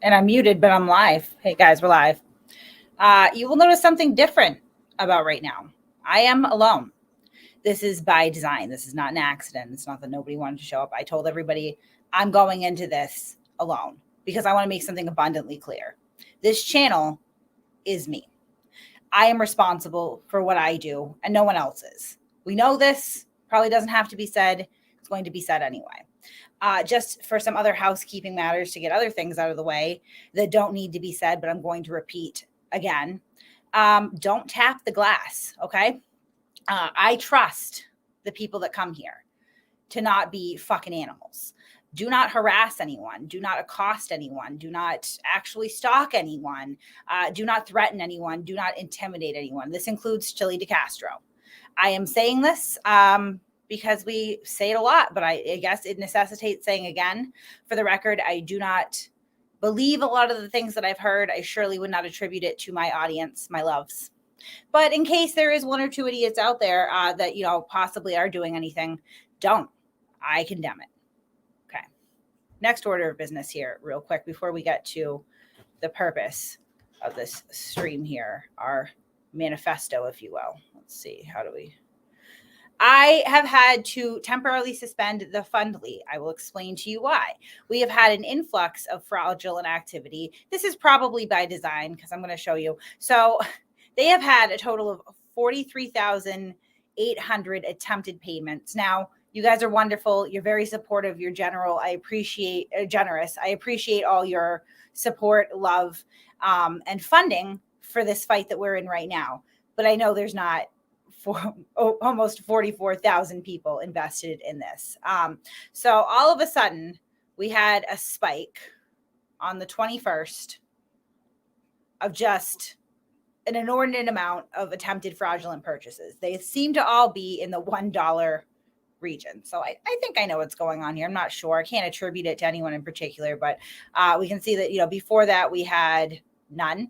And I'm muted, but I'm live. Hey guys, we're live. You will notice something different about right now. I am alone. This is by design. This is not an accident. It's not that nobody wanted to show up. I told everybody I'm going into this alone because I want to make something abundantly clear. This channel is me. I am responsible for what I do and no one else is. We know this. Probably doesn't have to be said. It's going to be said anyway. Just for some other housekeeping matters to get other things out of the way that don't need to be said, but I'm going to repeat again. Don't tap the glass, okay? I trust the people that come here to not be fucking animals. Do not harass anyone. Do not accost anyone. Do not actually stalk anyone. Do not threaten anyone. Do not intimidate anyone. This includes Chili DeCastro. I am saying this because we say it a lot, but I guess it necessitates saying again. For the record, I do not believe a lot of the things that I've heard. I surely would not attribute it to my audience, my loves. But in case there is one or two idiots out there that, possibly are doing anything, don't. I condemn it. Okay. Next order of business here, real quick, before we get to the purpose of this stream here, our manifesto, if you will. Let's see. I have had to temporarily suspend the Fundly. I will explain to you why. We have had an influx of fraudulent activity. This is probably by design because I'm going to show you. So they have had a total of 43,800 attempted payments. Now, you guys are wonderful. You're very supportive. You're generous. I appreciate all your support, love, and funding for this fight that we're in right now. But I know there's not almost 44,000 people invested in this. So all of a sudden, we had a spike on the 21st of just an inordinate amount of attempted fraudulent purchases. They seem to all be in the $1 region. So I think I know what's going on here. I'm not sure. I can't attribute it to anyone in particular, but we can see that, before that we had none.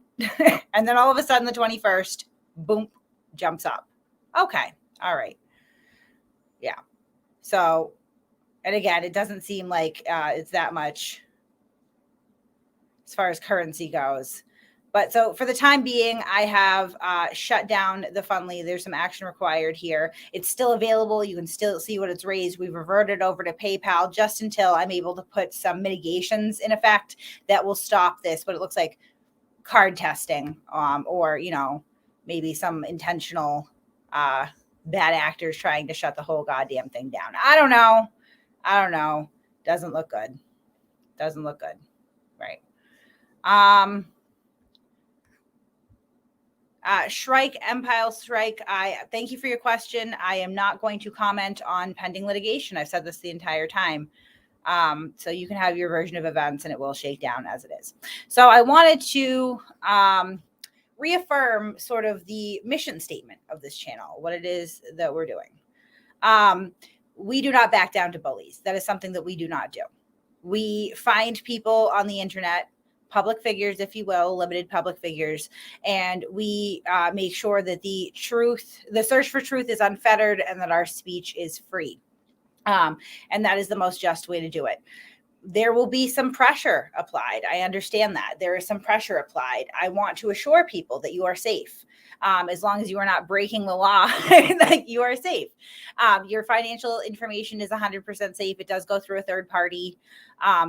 And then all of a sudden the 21st, boom, jumps up. Okay. All right. Yeah. So, and again, it doesn't seem like it's that much as far as currency goes. But so for the time being, I have shut down the Fundly. There's some action required here. It's still available. You can still see what it's raised. We've reverted over to PayPal just until I'm able to put some mitigations in effect that will stop this. But it looks like card testing or, maybe some intentional bad actors trying to shut the whole goddamn thing down. I don't know. Doesn't look good. Right. Shrike, Empire Strike, I thank you for your question. I am not going to comment on pending litigation. I've said this the entire time. So you can have your version of events and it will shake down as it is. So I wanted to reaffirm sort of the mission statement of this channel, what it is that we're doing. We do not back down to bullies. That is something that we do not do. We find people on the internet, public figures, if you will, limited public figures, and we make sure that the search for truth is unfettered and that our speech is free. And that is the most just way to do it. There will be some pressure applied. I understand that. There is some pressure applied. I want to assure people that you are safe. As long as you are not breaking the law, that you are safe. Your financial information is 100% safe. It does go through a third-party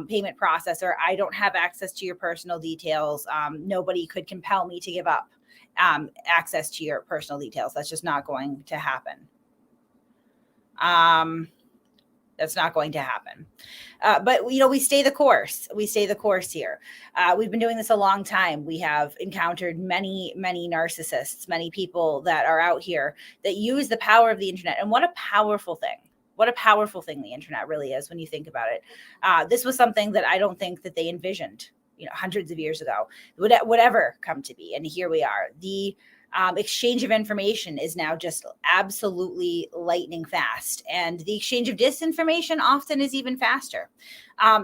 payment processor. I don't have access to your personal details. Nobody could compel me to give up access to your personal details. That's just not going to happen. That's not going to happen. But, we stay the course. We stay the course here. We've been doing this a long time. We have encountered many, many narcissists, many people that are out here that use the power of the internet. And what a powerful thing. What a powerful thing the internet really is when you think about it. This was something that I don't think that they envisioned, hundreds of years ago, would ever come to be. And here we are. The exchange of information is now just absolutely lightning fast. And the exchange of disinformation often is even faster.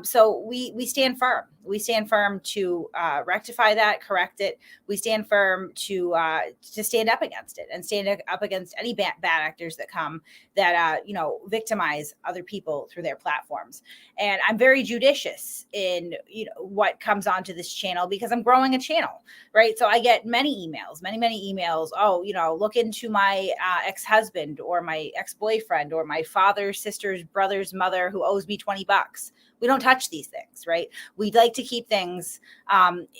So we stand firm. We stand firm to rectify that, correct it. We stand firm to stand up against it and stand up against any bad actors that come that victimize other people through their platforms. And I'm very judicious in what comes onto this channel because I'm growing a channel, right? So I get many emails, many emails. Oh, look into my ex-husband or my ex-boyfriend or my father's sister's brother's mother who owes me $20. We don't touch these things, right? We'd like to keep things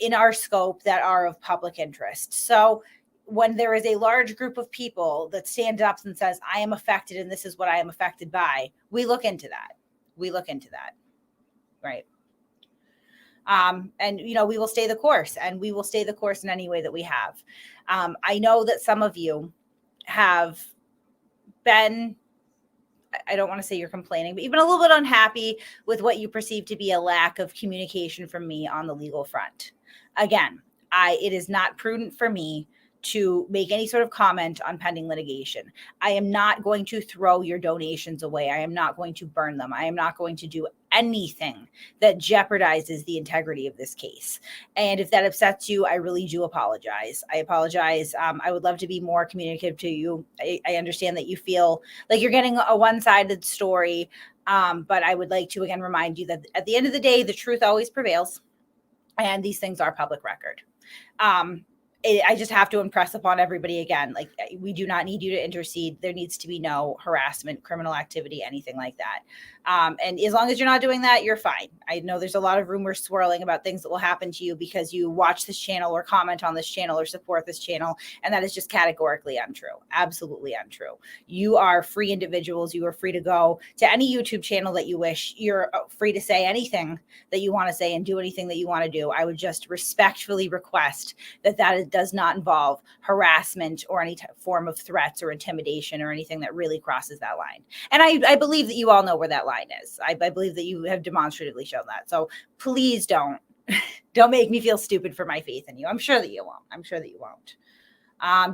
in our scope that are of public interest. So when there is a large group of people that stand up and says, I am affected and this is what I am affected by, we look into that. Right? And we will stay the course, and we will stay the course in any way that we have. I know that some of you have been, I don't want to say you're complaining, but you've been a little bit unhappy with what you perceive to be a lack of communication from me on the legal front. Again, it is not prudent for me to make any sort of comment on pending litigation. I am not going to throw your donations away. I am not going to burn them. I am not going to do anything that jeopardizes the integrity of this case. And if that upsets you, I really do apologize. I apologize. I would love to be more communicative to you. I understand that you feel like you're getting a one-sided story, but I would like to again remind you that at the end of the day, the truth always prevails, and these things are public record. I just have to impress upon everybody again, like, we do not need you to intercede. There needs to be no harassment, criminal activity, anything like that. And as long as you're not doing that, you're fine. I know there's a lot of rumors swirling about things that will happen to you because you watch this channel or comment on this channel or support this channel. And that is just categorically untrue. Absolutely untrue. You are free individuals. You are free to go to any YouTube channel that you wish. You're free to say anything that you want to say and do anything that you want to do. I would just respectfully request that does not involve harassment or any form of threats or intimidation or anything that really crosses that line. And I believe that you all know where that line is. I believe that you have demonstratively shown that. So please don't make me feel stupid for my faith in you. I'm sure that you won't.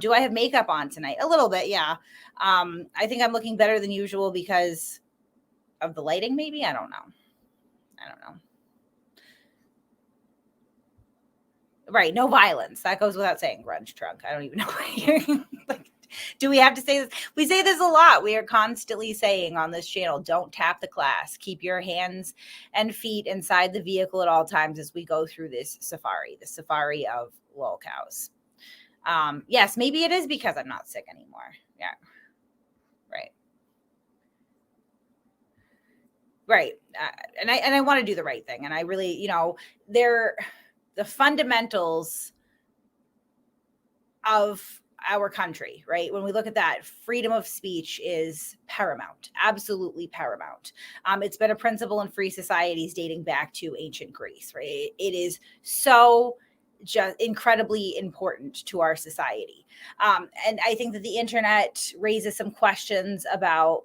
Do I have makeup on tonight? A little bit, yeah. I think I'm looking better than usual because of the lighting, maybe? I don't know. Right. No violence. That goes without saying, grunge trunk. I don't even know. Like, do we have to say this? We say this a lot. We are constantly saying on this channel, don't tap the class. Keep your hands and feet inside the vehicle at all times as we go through the safari of lol cows. Yes, maybe it is because I'm not sick anymore. Yeah. Right. Right. And I want to do the right thing. And I really, the fundamentals of our country, right? When we look at that, freedom of speech is paramount, absolutely paramount. It's been a principle in free societies dating back to ancient Greece, right? It is so just incredibly important to our society. And I think that the internet raises some questions about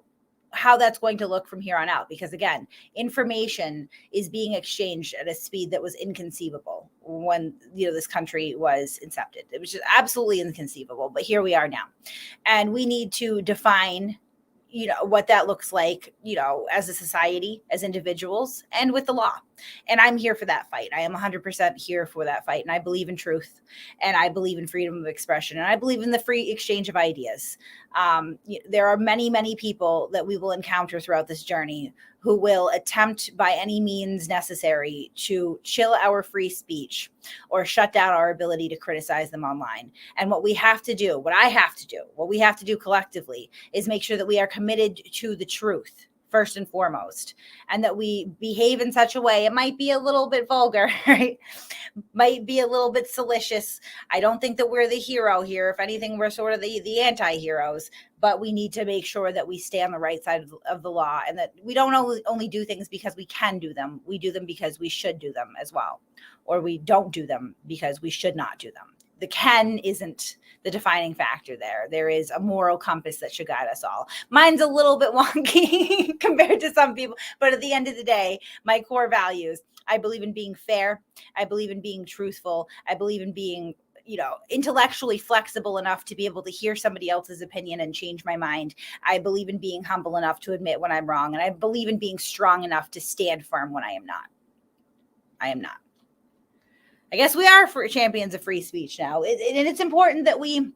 how that's going to look from here on out, because again, information is being exchanged at a speed that was inconceivable when this country was incepted. It was just absolutely inconceivable, but here we are now, and we need to define what that looks like, as a society, as individuals, and with the law. And I'm here for that fight. I am 100% here for that fight. And I believe in truth, and I believe in freedom of expression, and I believe in the free exchange of ideas. There are many, many people that we will encounter throughout this journey who will attempt by any means necessary to chill our free speech or shut down our ability to criticize them online. And what we have to do, what we have to do collectively is make sure that we are committed to the truth first and foremost, and that we behave in such a way. It might be a little bit vulgar, right? Might be a little bit salacious. I don't think that we're the hero here. If anything, we're sort of the anti-heroes, but we need to make sure that we stay on the right side of the law, and that we don't only do things because we can do them. We do them because we should do them as well, or we don't do them because we should not do them. The can isn't the defining factor there. There is a moral compass that should guide us all. Mine's a little bit wonky compared to some people, but at the end of the day, my core values, I believe in being fair. I believe in being truthful. I believe in being intellectually flexible enough to be able to hear somebody else's opinion and change my mind. I believe in being humble enough to admit when I'm wrong. And I believe in being strong enough to stand firm when I am not. I am not. I guess we are champions of free speech now. And it's important that we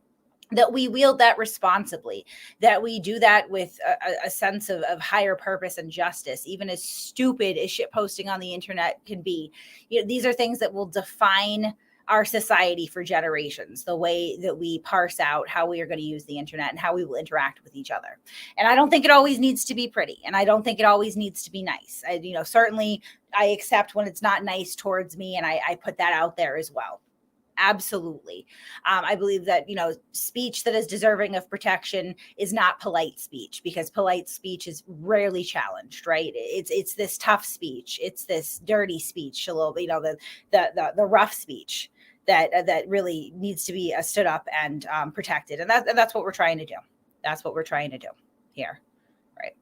wield that responsibly, that we do that with a sense of higher purpose and justice, even as stupid as shit posting on the internet can be. These are things that will define our society for generations, the way that we parse out how we are going to use the internet and how we will interact with each other. And I don't think it always needs to be pretty. And I don't think it always needs to be nice. Certainly I accept when it's not nice towards me, and I put that out there as well. Absolutely. I believe that, speech that is deserving of protection is not polite speech, because polite speech is rarely challenged, right? It's this tough speech. It's this dirty speech, a little bit, the rough speech that really needs to be stood up and protected. And that's what we're trying to do. That's what we're trying to do here. Right.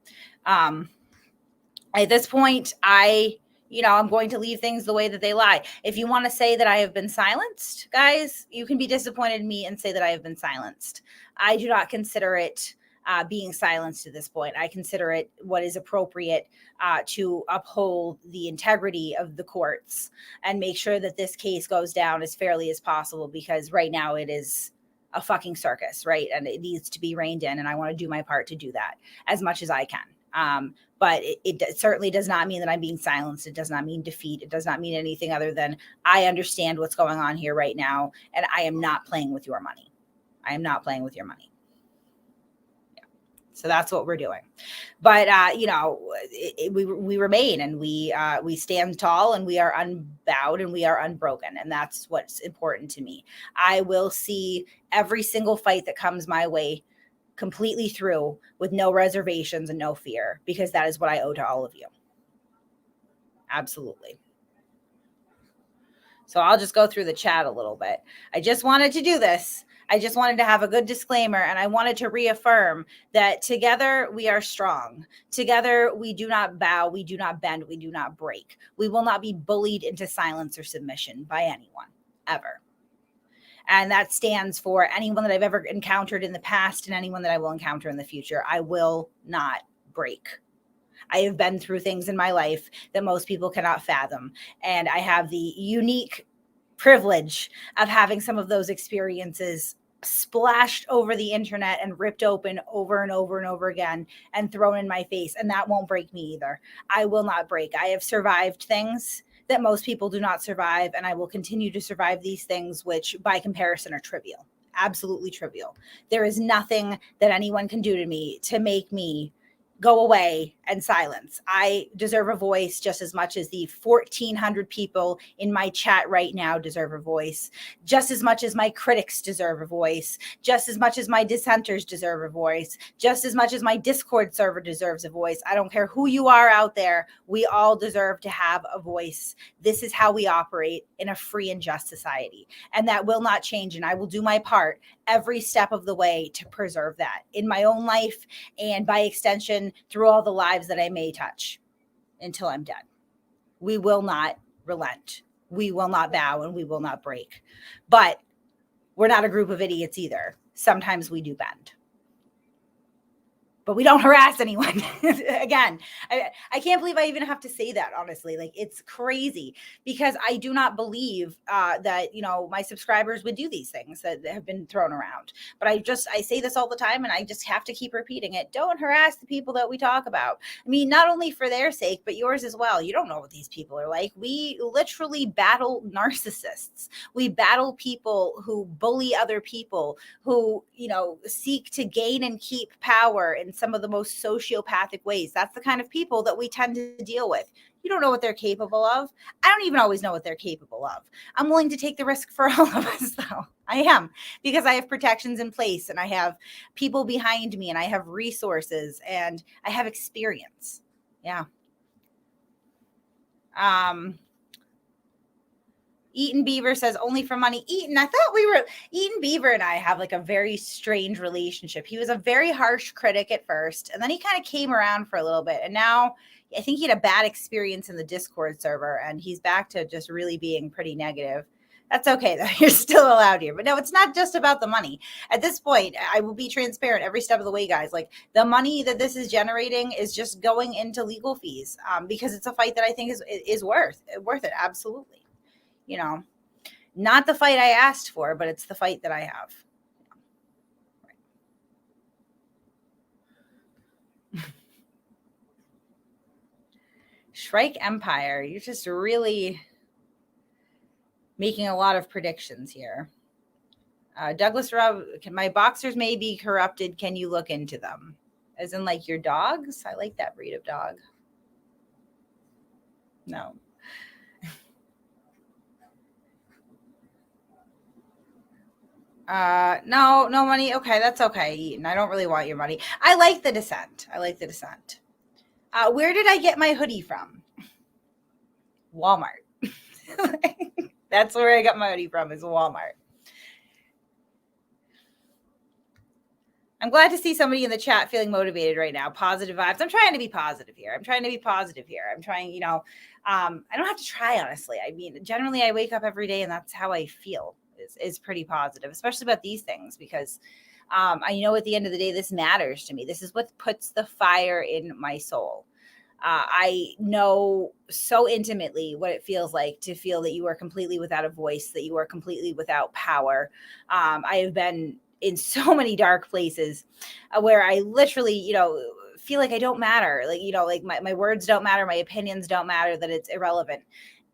At this point, I'm going to leave things the way that they lie. If you want to say that I have been silenced, guys, you can be disappointed in me and say that I have been silenced. I do not consider it being silenced at this point. I consider it what is appropriate to uphold the integrity of the courts and make sure that this case goes down as fairly as possible, because right now it is a fucking circus, right? And it needs to be reined in, and I want to do my part to do that as much as I can. But it certainly does not mean that I'm being silenced. It does not mean defeat. It does not mean anything other than I understand what's going on here right now, and I am not playing with your money. I am not playing with your money. Yeah. So that's what we're doing. But we remain, and we stand tall, and we are unbowed, and we are unbroken, and that's what's important to me. I will see every single fight that comes my way completely through with no reservations and no fear, because that is what I owe to all of you. Absolutely. So I'll just go through the chat a little bit. I just wanted to do this. I just wanted to have a good disclaimer, and I wanted to reaffirm that together we are strong. Together we do not bow, we do not bend, we do not break. We will not be bullied into silence or submission by anyone, ever. And that stands for anyone that I've ever encountered in the past and anyone that I will encounter in the future. I will not break. I have been through things in my life that most people cannot fathom. And I have the unique privilege of having some of those experiences splashed over the internet and ripped open over and over and over again and thrown in my face. And that won't break me either. I will not break. I have survived things that most people do not survive, and I will continue to survive these things, which by comparison are trivial, absolutely trivial. There is nothing that anyone can do to me to make me go away and silence. I deserve a voice just as much as the 1,400 people in my chat right now deserve a voice, just as much as my critics deserve a voice, just as much as my dissenters deserve a voice, just as much as my Discord server deserves a voice. I don't care who you are out there. We all deserve to have a voice. This is how we operate in a free and just society. And that will not change. And I will do my part every step of the way to preserve that in my own life, and by extension, through all the lives that I may touch until I'm dead. We will not relent. We will not bow, and we will not break. But we're not a group of idiots either. Sometimes we do bend. But we don't harass anyone. Again, I can't believe I even have to say that, honestly. Like, it's crazy, because I do not believe that, my subscribers would do these things that have been thrown around. But I say this all the time, and I just have to keep repeating it. Don't harass the people that we talk about. I mean, not only for their sake, but yours as well. You don't know what these people are like. We literally battle narcissists. We battle people who bully other people, who, seek to gain and keep power in some of the most sociopathic ways. That's the kind of people that we tend to deal with. You don't know what they're capable of. I don't even always know what they're capable of. I'm willing to take the risk for all of us, though. I am, because I have protections in place, and I have people behind me, and I have resources, and I have experience. Yeah. Eaton Beaver says only for money. Eaton Beaver and I have like a very strange relationship. He was a very harsh critic at first, and then he kind of came around for a little bit. And now I think he had a bad experience in the Discord server, and he's back to just really being pretty negative. That's okay though. You're still allowed here. But no, it's not just about the money. At this point, I will be transparent every step of the way, guys. Like the money that this is generating is just going into legal fees, because it's a fight that I think is worth it. Absolutely. You know, not the fight I asked for, but it's the fight that I have. Shrike Empire, you're just really making a lot of predictions here. Douglas Rob, my boxers may be corrupted. Can you look into them? As in like your dogs? I like that breed of dog. No. No money. Okay, that's okay, Eaton. I don't really want your money. I like the descent. Where did I get my hoodie from? Walmart. That's where I got my hoodie from, is Walmart. I'm glad to see somebody in the chat feeling motivated right now. Positive vibes. I'm trying to be positive here. I'm trying, I don't have to try, honestly. I mean, generally I wake up every day and that's how I feel, is pretty positive, especially about these things, because I know at the end of the day, this matters to me. This is what puts the fire in my soul. I know so intimately what it feels like to feel that you are completely without a voice, that you are completely without power. I have been in so many dark places where I literally, feel like I don't matter. Like my words don't matter. My opinions don't matter, that it's irrelevant.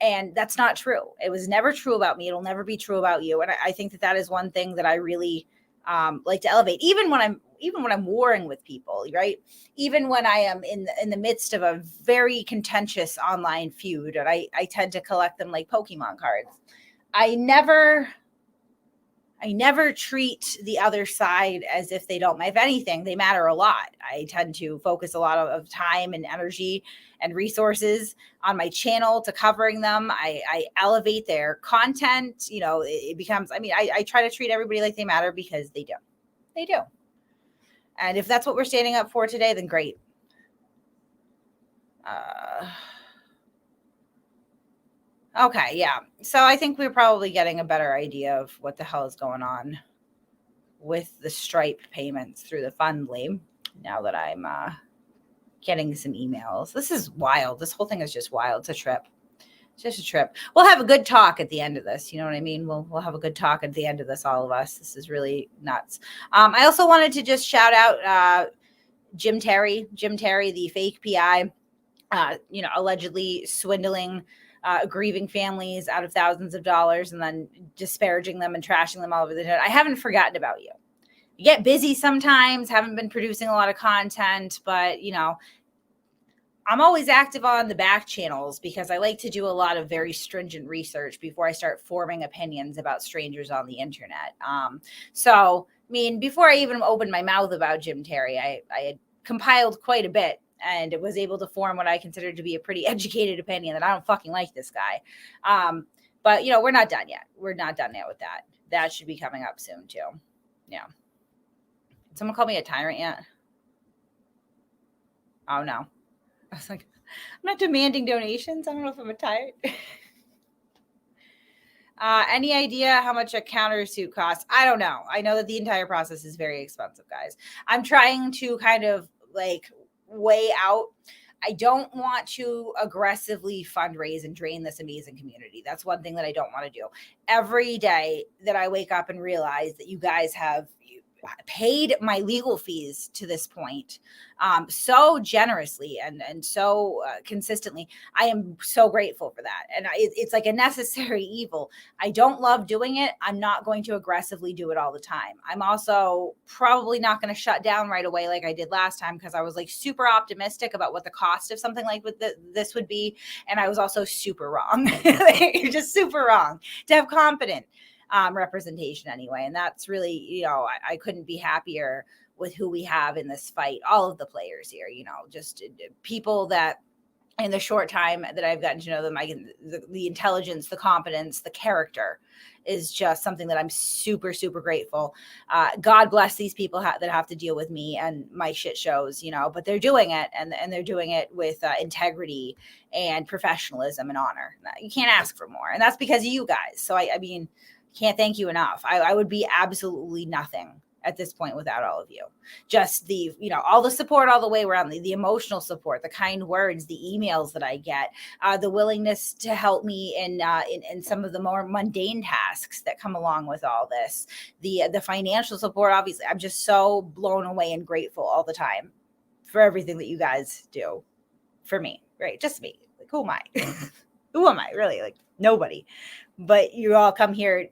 And that's not true. It was never true about me. It'll never be true about you. And I think that is one thing that I really like to elevate, even when I'm warring with people, right? Even when I am in the midst of a very contentious online feud, and I tend to collect them like Pokemon cards. I never treat the other side as if they don't. If anything, they matter a lot. I tend to focus a lot of time and energy and resources on my channel to covering them. I elevate their content. It becomes, I try to treat everybody like they matter, because they do. They do. And if that's what we're standing up for today, then great. Okay, yeah. So I think we're probably getting a better idea of what the hell is going on with the Stripe payments through the Fundly, now that I'm getting some emails. This is wild. This whole thing is just wild. It's a trip. It's just a trip. We'll have a good talk at the end of this. You know what I mean? We'll have a good talk at the end of this, all of us. This is really nuts. I also wanted to just shout out Jim Terry, the fake PI, allegedly swindling grieving families out of thousands of dollars and then disparaging them and trashing them all over the internet. I haven't forgotten about you. You get busy sometimes, haven't been producing a lot of content, but I'm always active on the back channels because I like to do a lot of very stringent research before I start forming opinions about strangers on the internet. Before I even opened my mouth about Jim Terry, I had compiled quite a bit and was able to form what I consider to be a pretty educated opinion that I don't fucking like this guy. But we're not done yet. We're not done yet with that. That should be coming up soon too. Yeah. Did someone call me a tyrant yet? Oh no. I was like, I'm not demanding donations. I don't know if I'm a tyrant. Any idea how much a countersuit costs? I don't know. I know that the entire process is very expensive, guys. I'm trying to kind of like weigh out. I don't want to aggressively fundraise and drain this amazing community. That's one thing that I don't want to do. Every day that I wake up and realize that you guys have paid my legal fees to this point so generously and so consistently. I am so grateful for that. And it's like a necessary evil. I don't love doing it. I'm not going to aggressively do it all the time. I'm also probably not going to shut down right away like I did last time, because I was like super optimistic about what the cost of something like this would be. And I was also super wrong. You're just super wrong to have confidence. Representation anyway. And that's really, I couldn't be happier with who we have in this fight. All of the players here, just people that in the short time that I've gotten to know them, the intelligence, the competence, the character is just something that I'm super, super grateful. God bless these people that have to deal with me and my shit shows, but they're doing it, and they're doing it with integrity and professionalism and honor. You can't ask for more. And that's because of you guys. So I mean, can't thank you enough. I would be absolutely nothing at this point without all of you. Just all the support all the way around, the emotional support, the kind words, the emails that I get, the willingness to help me in some of the more mundane tasks that come along with all this, the financial support. Obviously, I'm just so blown away and grateful all the time for everything that you guys do for me, right? Just me. Like, who am I? Who am I really? Like, nobody. But you all come here,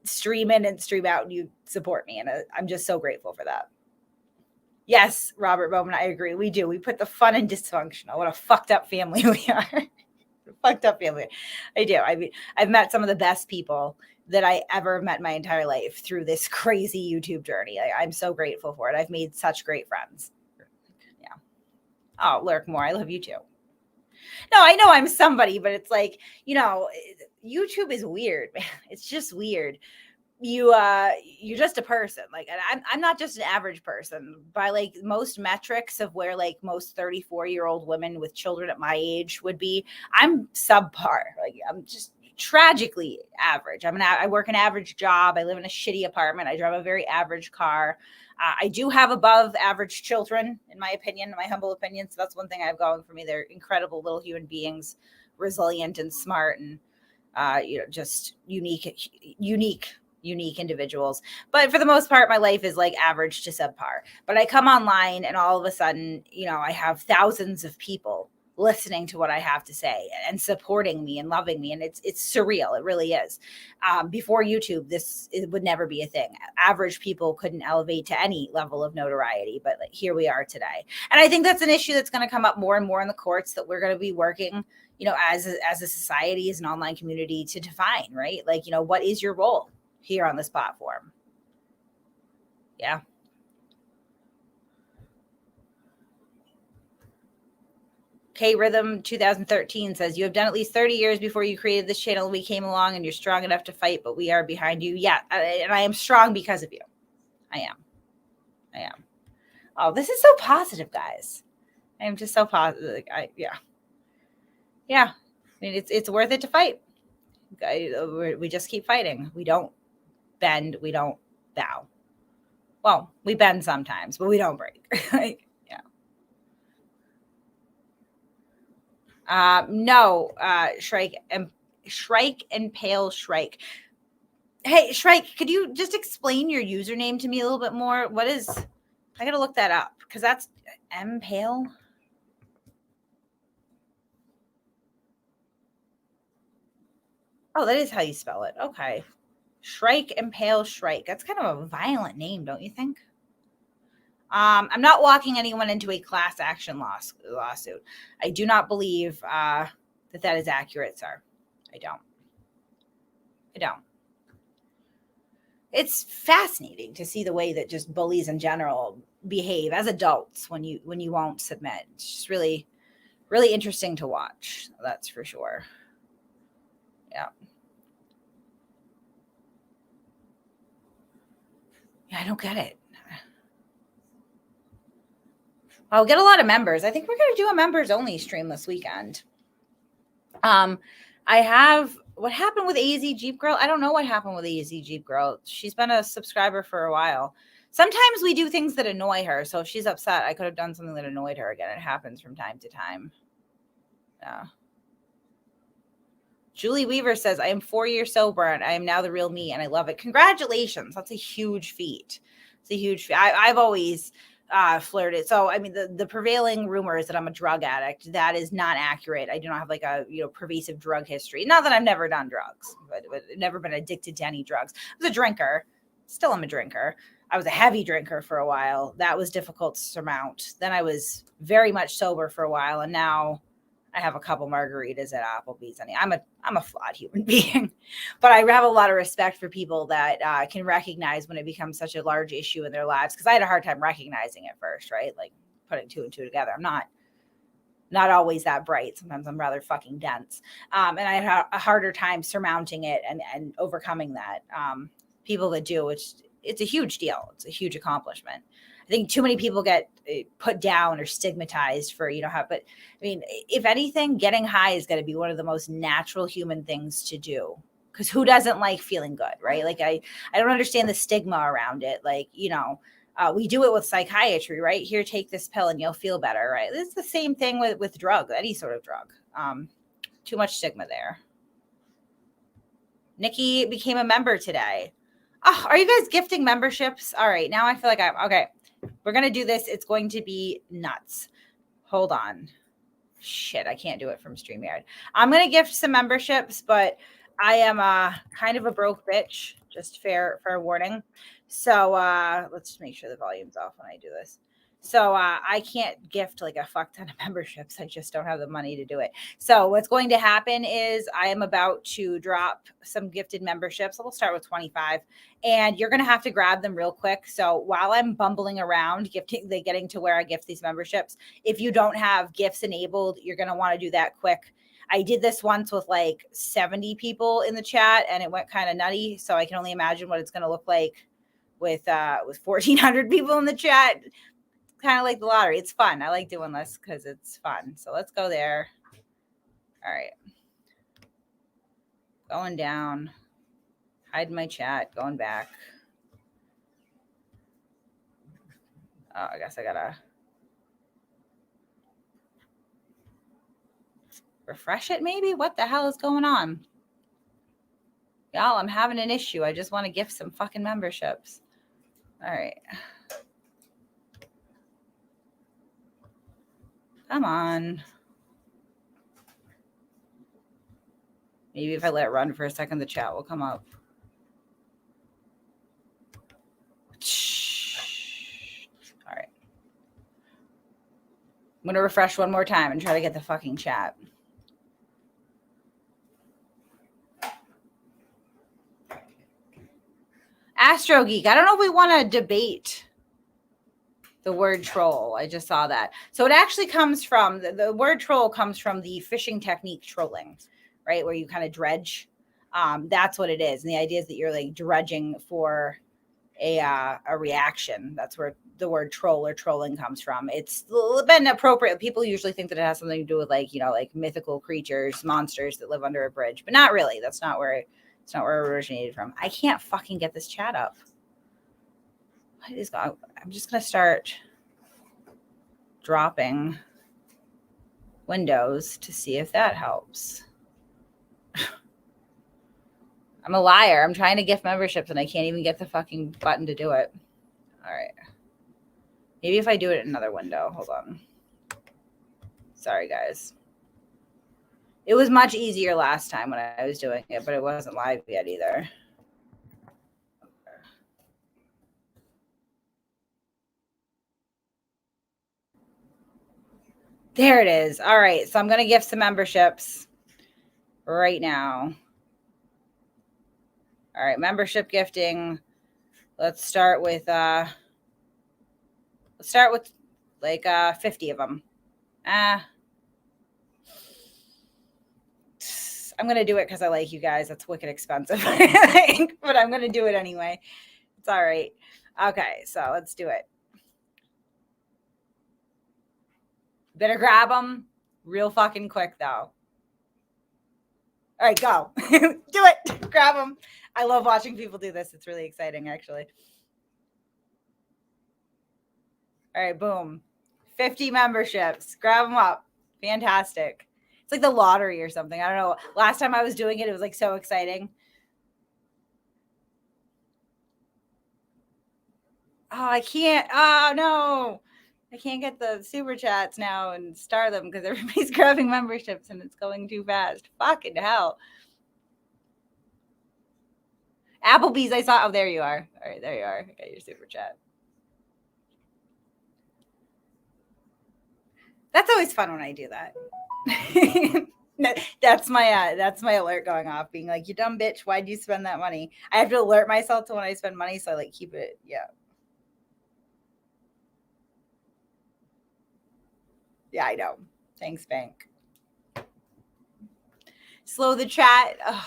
stream in and stream out, and you support me, and I'm just so grateful for that. Yes, Robert Bowman, I agree. We do. We put the fun in dysfunctional. What a fucked up family we are. Fucked up family. I do. I mean, I've met some of the best people that I ever met my entire life through this crazy YouTube journey. I'm so grateful for it. I've made such great friends. Yeah. Oh, Lurk Moore, I love you too. No, I know I'm somebody, but it's like, YouTube is weird, man. It's just weird. You're just a person. Like, I'm not just an average person by like most metrics of where like most 34-year-old women with children at my age would be. I'm subpar. Like, I'm just tragically average. I work an average job. I live in a shitty apartment. I drive a very average car. I do have above average children, in my opinion, in my humble opinion. So that's one thing I have going for me. They're incredible little human beings, resilient and smart, and just unique individuals. But for the most part, my life is like average to subpar. But I come online and all of a sudden, I have thousands of people listening to what I have to say and supporting me and loving me. And it's surreal. It really is. Before YouTube, it would never be a thing. Average people couldn't elevate to any level of notoriety, but like, here we are today. And I think that's an issue that's going to come up more and more in the courts that we're going to be working, as a society, as an online community, to define, right? Like, what is your role here on this platform? Yeah. K Rhythm 2013 says, you have done at least 30 years before you created this channel. We came along and you're strong enough to fight, but we are behind you. Yeah. And I am strong because of you. I am. Oh, this is so positive, guys. I am just so positive. Yeah. I mean, it's worth it to fight. We just keep fighting. We don't bend. We don't bow. Well, we bend sometimes, but we don't break. No, Shrike and Pale Shrike. Hey, Shrike, could you just explain your username to me a little bit more? I gotta look that up because that's M Pale. Oh, that is how you spell it. Okay. Shrike and Pale Shrike. That's kind of a violent name, don't you think? I'm not walking anyone into a class action lawsuit. I do not believe that is accurate, sir. I don't. It's fascinating to see the way that just bullies in general behave as adults when you won't submit. It's just really, really interesting to watch. That's for sure. Yeah. Yeah, I don't get it. I'll get a lot of members. I think we're going to do a members only stream this weekend. What happened with AZ Jeep Girl? I don't know what happened with AZ Jeep Girl. She's been a subscriber for a while. Sometimes we do things that annoy her. So if she's upset, I could have done something that annoyed her again. It happens from time to time. Yeah. Julie Weaver says, I am 4 years sober and I am now the real me and I love it. Congratulations. That's a huge feat. It's a huge feat. I've always flirted. So, I mean, the prevailing rumor is that I'm a drug addict. That is not accurate. I do not have like a, pervasive drug history. Not that I've never done drugs, but never been addicted to any drugs. I was a drinker. Still am a drinker. I was a heavy drinker for a while. That was difficult to surmount. Then I was very much sober for a while. And now I have a couple margaritas at Applebee's. I mean, I'm a flawed human being, but I have a lot of respect for people that can recognize when it becomes such a large issue in their lives. Because I had a hard time recognizing it first, right? Like putting two and two together. I'm not not always that bright. Sometimes I'm rather fucking dense. And I had a harder time surmounting it and overcoming that. People that do, it's a huge deal. It's a huge accomplishment. I think too many people get put down or stigmatized for, but I mean, if anything, getting high is going to be one of the most natural human things to do. Because who doesn't like feeling good, right? Like I don't understand the stigma around it. Like, we do it with psychiatry, right? Here, take this pill and you'll feel better, right? It's the same thing with drugs, any sort of drug. Too much stigma there. Nikki became a member today. Oh, are you guys gifting memberships? All right, now I feel like okay. We're going to do this. It's going to be nuts. Hold on. Shit, I can't do it from StreamYard. I'm going to gift some memberships, but I am kind of a broke bitch. Just fair warning. So let's just make sure the volume's off when I do this. So I can't gift like a fuck ton of memberships. I just don't have the money to do it. So what's going to happen is I am about to drop some gifted memberships. We'll start with 25, and you're going to have to grab them real quick. So while I'm bumbling around getting to where I gift these memberships, if you don't have gifts enabled, you're going to want to do that quick. I did this once with like 70 people in the chat, and it went kind of nutty. So I can only imagine what it's going to look like with 1,400 people in the chat. Kind of like the lottery. It's fun. I like doing this because it's fun. So let's go there. All right. Going down. Hide my chat. Going back. Oh, I guess I gotta refresh it maybe? What the hell is going on? Y'all, I'm having an issue. I just want to gift some fucking memberships. All right. Come on. Maybe if I let it run for a second, the chat will come up. All right. I'm going to refresh one more time and try to get the fucking chat. Astro Geek. I don't know if we want to debate the word troll. I just saw that. So it actually comes from, the word troll comes from the fishing technique trolling, right? Where you kind of dredge. That's what it is. And the idea is that you're like dredging for a reaction. That's where the word troll or trolling comes from. It's been appropriate. People usually think that it has something to do with like mythical creatures, monsters that live under a bridge, but not really. That's not where it originated from. I can't fucking get this chat up. I'm just going to start dropping windows to see if that helps. I'm a liar. I'm trying to gift memberships and I can't even get the fucking button to do it. All right. Maybe if I do it in another window. Hold on. Sorry, guys. It was much easier last time when I was doing it, but it wasn't live yet either. There it is. All right. So I'm going to gift some memberships right now. All right. Membership gifting. Let's start with like 50 of them. I'm going to do it because I like you guys. That's wicked expensive. But I'm going to do it anyway. It's all right. Okay. So let's do it. Better grab them real fucking quick, though. All right, go. Do it. Grab them. I love watching people do this. It's really exciting, actually. All right, boom. 50 memberships. Grab them up. Fantastic. It's like the lottery or something. I don't know. Last time I was doing it, it was like so exciting. Oh, I can't. Oh, no. I can't get the super chats now and star them because everybody's grabbing memberships and it's going too fast. Fucking hell. Applebee's, I saw. Oh, there you are. All right, there you are. I got your super chat. That's always fun when I do that. That's my alert going off, being like, you dumb bitch, why'd you spend that money? I have to alert myself to when I spend money, so I like keep it. Yeah. Yeah, I know. Thanks, Bank. Slow the chat. Ugh.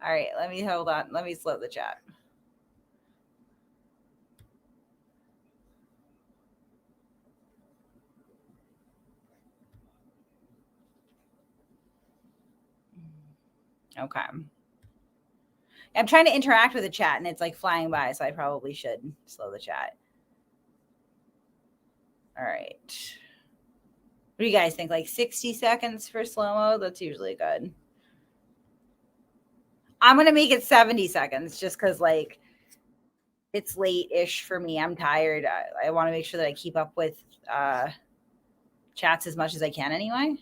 All right, hold on. Let me slow the chat. Okay. I'm trying to interact with the chat and it's like flying by, so I probably should slow the chat. All right. What do you guys think? Like 60 seconds for slow-mo? That's usually good. I'm going to make it 70 seconds just because, like, it's late-ish for me. I'm tired. I want to make sure that I keep up with chats as much as I can anyway.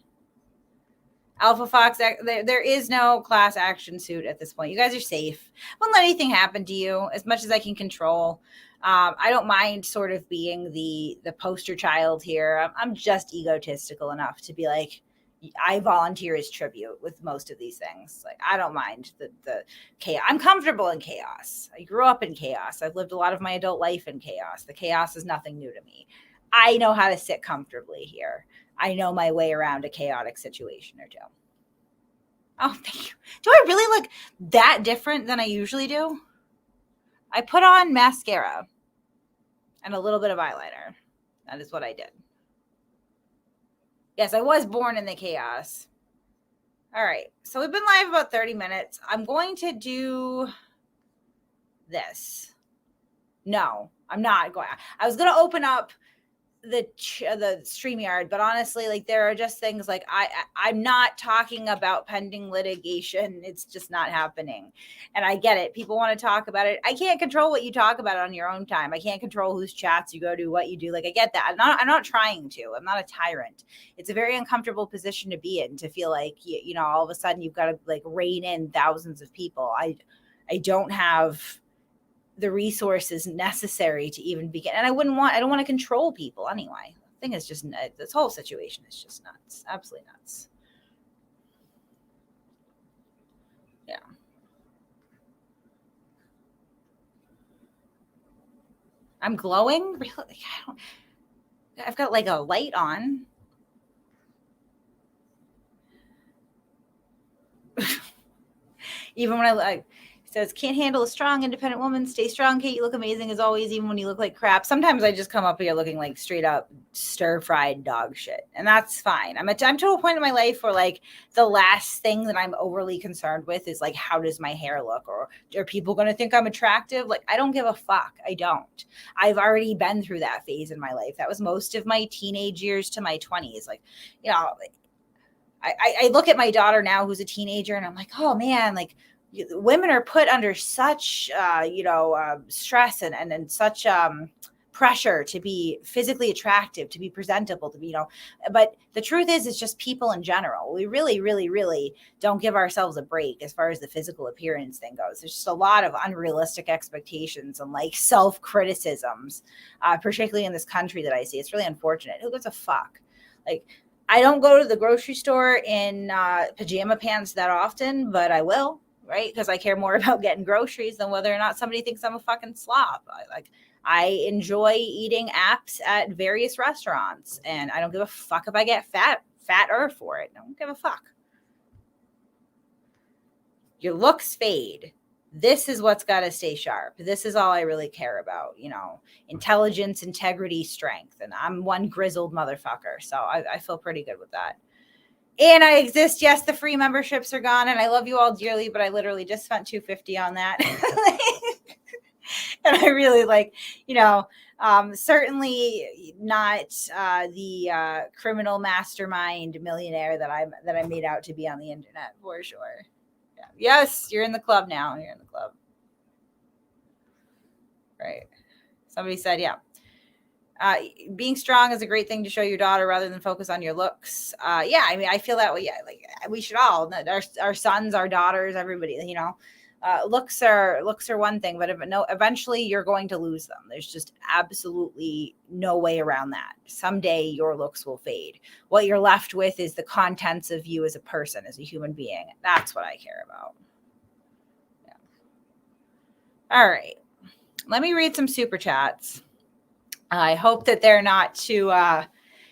Alpha Fox, there is no class action suit at this point. You guys are safe. I won't let anything happen to you as much as I can control. I don't mind sort of being the poster child here. I'm just egotistical enough to be like, I volunteer as tribute with most of these things. Like, I don't mind the chaos. I'm comfortable in chaos. I grew up in chaos. I've lived a lot of my adult life in chaos. The chaos is nothing new to me. I know how to sit comfortably here. I know my way around a chaotic situation or two. Oh, thank you. Do I really look that different than I usually do? I put on mascara and a little bit of eyeliner. That is what I did. Yes, I was born in the chaos. All right. So we've been live about 30 minutes. I'm going to do this. No, I'm not going. I was going to open up the StreamYard, but honestly, like, there are just things like I'm not talking about pending litigation. It's just not happening. And I get it. People want to talk about it. I can't control what you talk about on your own time. I can't control whose chats you go to, what you do. Like, I get that. I'm not trying to. I'm not a tyrant. It's a very uncomfortable position to be in, to feel like, you know, all of a sudden you've got to like rein in thousands of people. I don't have the resources necessary to even begin. And I don't want to control people anyway. The thing is just, this whole situation is just nuts. Absolutely nuts. Yeah. I'm glowing? Really? I've got like a light on. Even when I says, can't handle a strong, independent woman. Stay strong, Kate. You look amazing as always, even when you look like crap. Sometimes I just come up here looking like straight up stir-fried dog shit. And that's fine. I'm to a point in my life where, like, the last thing that I'm overly concerned with is, like, how does my hair look? Or are people going to think I'm attractive? Like, I don't give a fuck. I don't. I've already been through that phase in my life. That was most of my teenage years to my 20s. Like, you know, I look at my daughter now who's a teenager and I'm like, oh man, like, women are put under such, stress and such pressure to be physically attractive, to be presentable, to be, but the truth is, it's just people in general. We really, really, really don't give ourselves a break as far as the physical appearance thing goes. There's just a lot of unrealistic expectations and like self-criticisms, particularly in this country that I see. It's really unfortunate. Who gives a fuck? Like, I don't go to the grocery store in pajama pants that often, but I will. Right? Because I care more about getting groceries than whether or not somebody thinks I'm a fucking slob. I enjoy eating apps at various restaurants, and I don't give a fuck if I get fatter for it. I don't give a fuck. Your looks fade. This is what's got to stay sharp. This is all I really care about, intelligence, integrity, strength. And I'm one grizzled motherfucker. So I feel pretty good with that. And I exist. Yes, the free memberships are gone, and I love you all dearly, but I literally just spent $250 on that. And I really certainly not the criminal mastermind millionaire that I made out to be on the internet, for sure. Yeah. Yes, you're in the club now. You're in the club. Right. Somebody said, yeah. Being strong is a great thing to show your daughter rather than focus on your looks. Yeah, I mean, I feel that way. Yeah, like we should all, our sons, our daughters, everybody, looks are one thing, but eventually you're going to lose them. There's just absolutely no way around that. Someday your looks will fade. What you're left with is the contents of you as a person, as a human being. That's what I care about. Yeah. All right. Let me read some super chats. I hope that they're not too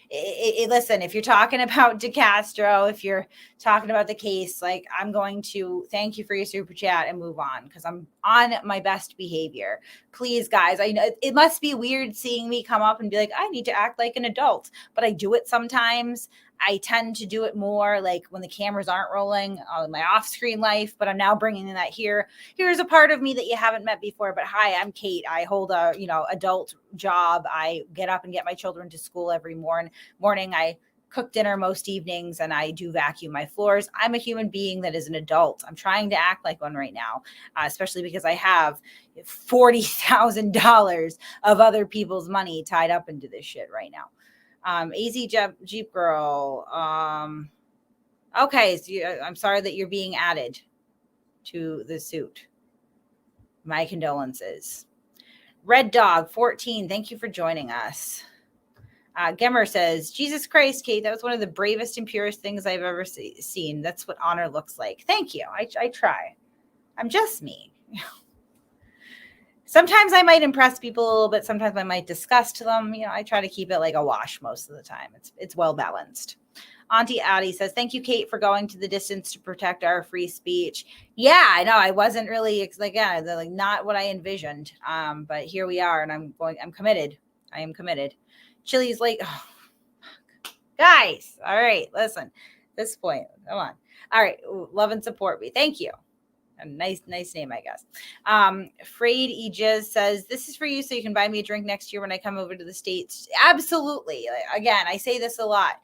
Listen, if you're talking about DeCastro, if you're talking about the case, like, I'm going to thank you for your super chat and move on because I'm on my best behavior. Please, guys, I know it must be weird seeing me come up and be like, I need to act like an adult, but I do it sometimes. I tend to do it more like when the cameras aren't rolling on my off-screen life, but I'm now bringing in that here. Here's a part of me that you haven't met before, but hi, I'm Kate. I hold a, adult job. I get up and get my children to school every morning. I cook dinner most evenings and I do vacuum my floors. I'm a human being that is an adult. I'm trying to act like one right now, especially because I have $40,000 of other people's money tied up into this shit right now. AZ Jeep Girl. Okay, so I'm sorry that you're being added to the suit. My condolences. Red Dog 14, thank you for joining us. Gemmer says, Jesus Christ, Kate, that was one of the bravest and purest things I've ever seen. That's what honor looks like. Thank you. I try. I'm just me. Sometimes I might impress people a little bit. Sometimes I might disgust them. I try to keep it like a wash most of the time. It's well balanced. Auntie Addie says, thank you, Kate, for going to the distance to protect our free speech. Yeah, I know. I wasn't really not what I envisioned. But here we are, and I'm committed. I am committed. Chili's like, oh, guys. All right, listen. At this point, come on. All right, love and support me. Thank you. A nice name, I guess. Frayed Ejiz says, this is for you so you can buy me a drink next year when I come over to the States. Absolutely. Again, I say this a lot.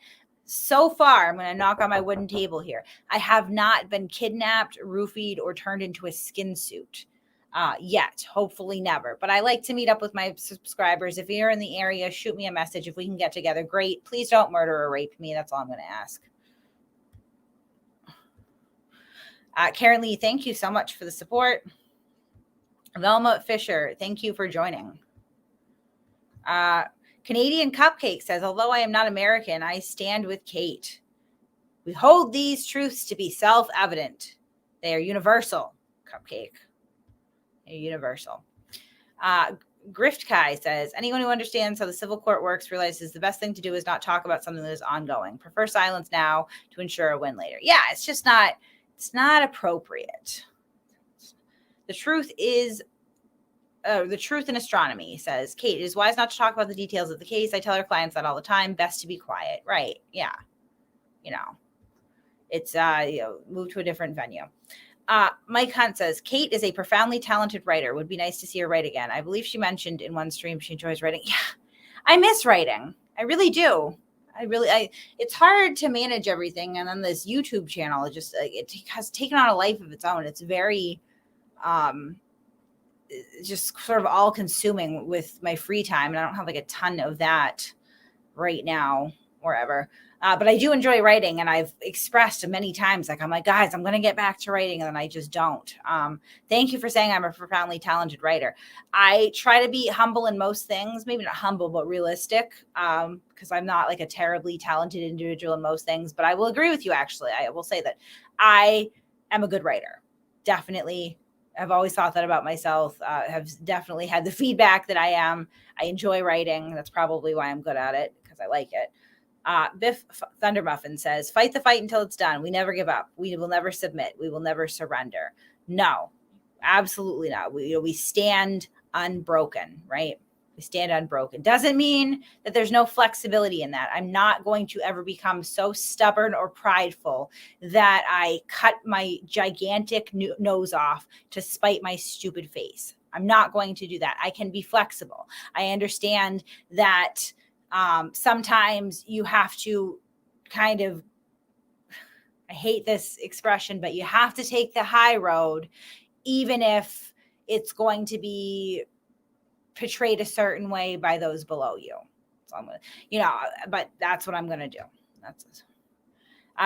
So far, I'm going to knock on my wooden table here. I have not been kidnapped, roofied, or turned into a skin suit yet. Hopefully never. But I like to meet up with my subscribers. If you're in the area, shoot me a message. If we can get together, great. Please don't murder or rape me. That's all I'm going to ask. Karen Lee, thank you so much for the support. Velma Fisher, thank you for joining. Canadian Cupcake says, although I am not American, I stand with Kate. We hold these truths to be self-evident. They are universal, Cupcake. They're universal. Grift Kai says, anyone who understands how the civil court works realizes the best thing to do is not talk about something that is ongoing. Prefer silence now to ensure a win later. Yeah, it's just not. It's not appropriate. The truth is, the truth in astronomy says, Kate, it is wise not to talk about the details of the case. I tell our clients that all the time. Best to be quiet. Right. Yeah. It's, move to a different venue. Mike Hunt says, Kate is a profoundly talented writer. Would be nice to see her write again. I believe she mentioned in one stream she enjoys writing. Yeah, I miss writing. I really do. It's hard to manage everything. And then this YouTube channel, it has taken on a life of its own. It's very, just sort of all consuming with my free time. And I don't have like a ton of that right now or ever. But I do enjoy writing, and I've expressed many times, like, I'm like, guys, I'm going to get back to writing, and then I just don't. Thank you for saying I'm a profoundly talented writer. I try to be humble in most things, maybe not humble, but realistic, because I'm not like a terribly talented individual in most things. But I will agree with you, actually. I will say that I am a good writer. Definitely. I've always thought that about myself. Have definitely had the feedback that I am. I enjoy writing. That's probably why I'm good at it, because I like it. Biff Thundermuffin says, fight the fight until it's done. We never give up. We will never submit. We will never surrender. No, absolutely not. We stand unbroken, right? We stand unbroken. Doesn't mean that there's no flexibility in that. I'm not going to ever become so stubborn or prideful that I cut my gigantic nose off to spite my stupid face. I'm not going to do that. I can be flexible. I understand that sometimes you have to kind of, I hate this expression, but you have to take the high road, even if it's going to be portrayed a certain way by those below you. So I'm gonna, but that's what I'm going to do. That's it.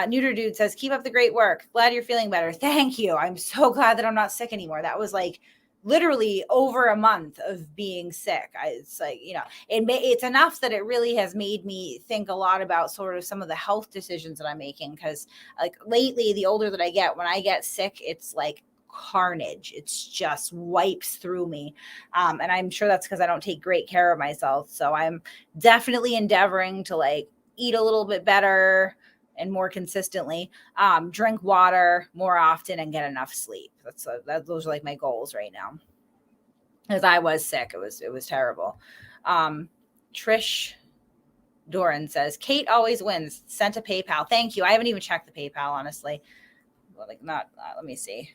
Neuter Dude says, keep up the great work. Glad you're feeling better. Thank you. I'm so glad that I'm not sick anymore. That was like literally over a month of being sick. It's like, it's enough that it really has made me think a lot about sort of some of the health decisions that I'm making. Because like lately, the older that I get, when I get sick, it's like carnage. It's just wipes through me. And I'm sure that's because I don't take great care of myself. So I'm definitely endeavoring to like eat a little bit better and more consistently, drink water more often, and get enough sleep. Those are like my goals right now. Because I was sick. It was terrible. Trish Doran says, Kate always wins. Sent a PayPal. Thank you. I haven't even checked the PayPal, honestly. Well, like let me see.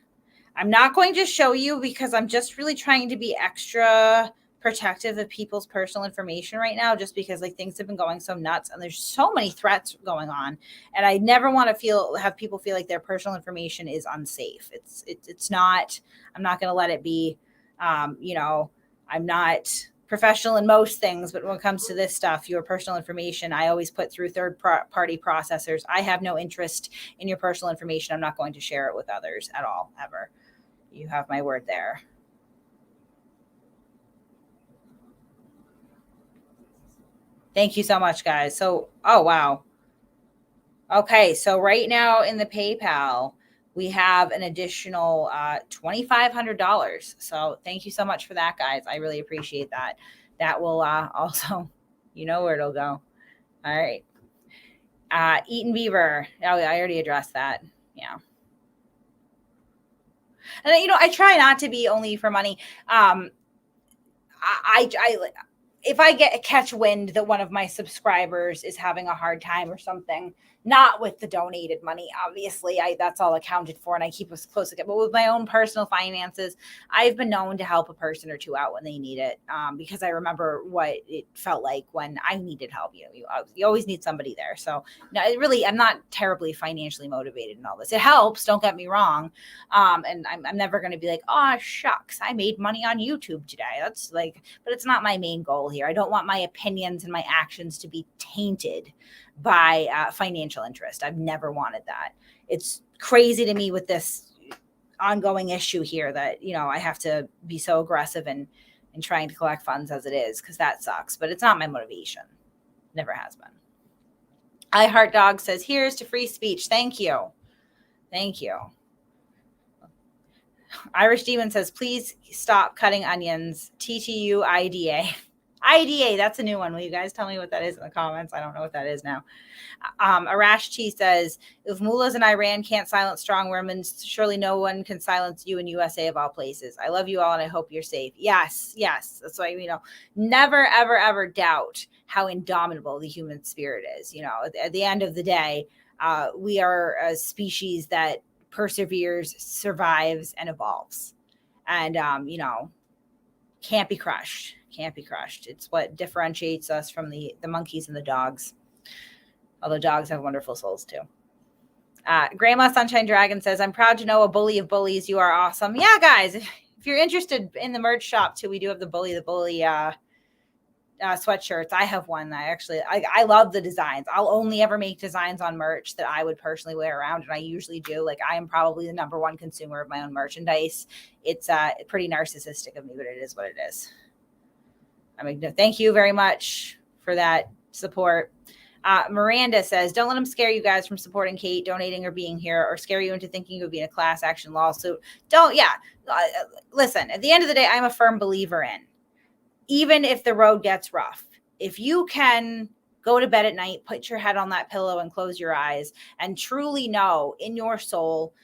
I'm not going to show you because I'm just really trying to be extra protective of people's personal information right now, just because like things have been going so nuts and there's so many threats going on, and I never want to have people feel like their personal information is unsafe. It's not. I'm not going to let it be. I'm not professional in most things, but when it comes to this stuff, your personal information, I always put through third-party processors. I have no interest in your personal information. I'm not going to share it with others at all, ever. You have my word there. Thank you so much, guys. So, oh, wow. Okay, so right now in the PayPal, we have an additional $2,500. So thank you so much for that, guys. I really appreciate that. That will also, you know where it'll go. All right. Eaton Beaver. Oh, I already addressed that. Yeah. And, I try not to be only for money. If I catch wind that one of my subscribers is having a hard time or something, not with the donated money, obviously, that's all accounted for, and I keep us close again. But with my own personal finances, I've been known to help a person or two out when they need it, because I remember what it felt like when I needed help. You always need somebody there. So no, I'm not terribly financially motivated in all this. It helps, don't get me wrong, and I'm never going to be like, oh shucks, I made money on YouTube today. That's like, but it's not my main goal here. I don't want my opinions and my actions to be tainted by financial interest. I've never wanted that. It's crazy to me with this ongoing issue here that, I have to be so aggressive in trying to collect funds as it is, because that sucks, but it's not my motivation. Never has been. I Heart Dog says, here's to free speech. Thank you. Thank you. Irish Demon says, please stop cutting onions. TTUIDA. IDA, that's a new one. Will you guys tell me what that is in the comments? I don't know what that is now. Arash T says, if mullahs in Iran can't silence strong women, surely no one can silence you in USA of all places. I love you all and I hope you're safe. Yes. That's why, never, ever, ever doubt how indomitable the human spirit is. At the end of the day, we are a species that perseveres, survives, and evolves. And, can't be crushed. It's what differentiates us from the monkeys and the dogs. Although dogs have wonderful souls too. Grandma Sunshine Dragon says, I'm proud to know a bully of bullies. You are awesome. Yeah, guys, if you're interested in the merch shop too, we do have the bully sweatshirts. I have one. I love the designs. I'll only ever make designs on merch that I would personally wear around. And I usually do. Like, I am probably the number one consumer of my own merchandise. It's pretty narcissistic of me, but it is what it is. Thank you very much for that support. Miranda says, don't let them scare you guys from supporting Kate, donating, or being here, or scare you into thinking it would be in a class action lawsuit. Listen, at the end of the day, I'm a firm believer in, even if the road gets rough, if you can go to bed at night, put your head on that pillow and close your eyes and truly know in your soul,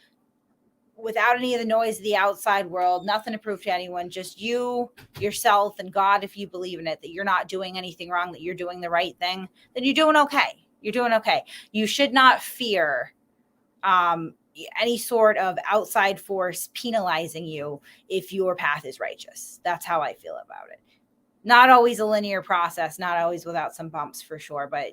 without any of the noise of the outside world, nothing to prove to anyone, just you, yourself, and God, if you believe in it, that you're not doing anything wrong, that you're doing the right thing, then you're doing okay. You're doing okay. You should not fear any sort of outside force penalizing you if your path is righteous. That's how I feel about it. Not always a linear process, not always without some bumps for sure. But,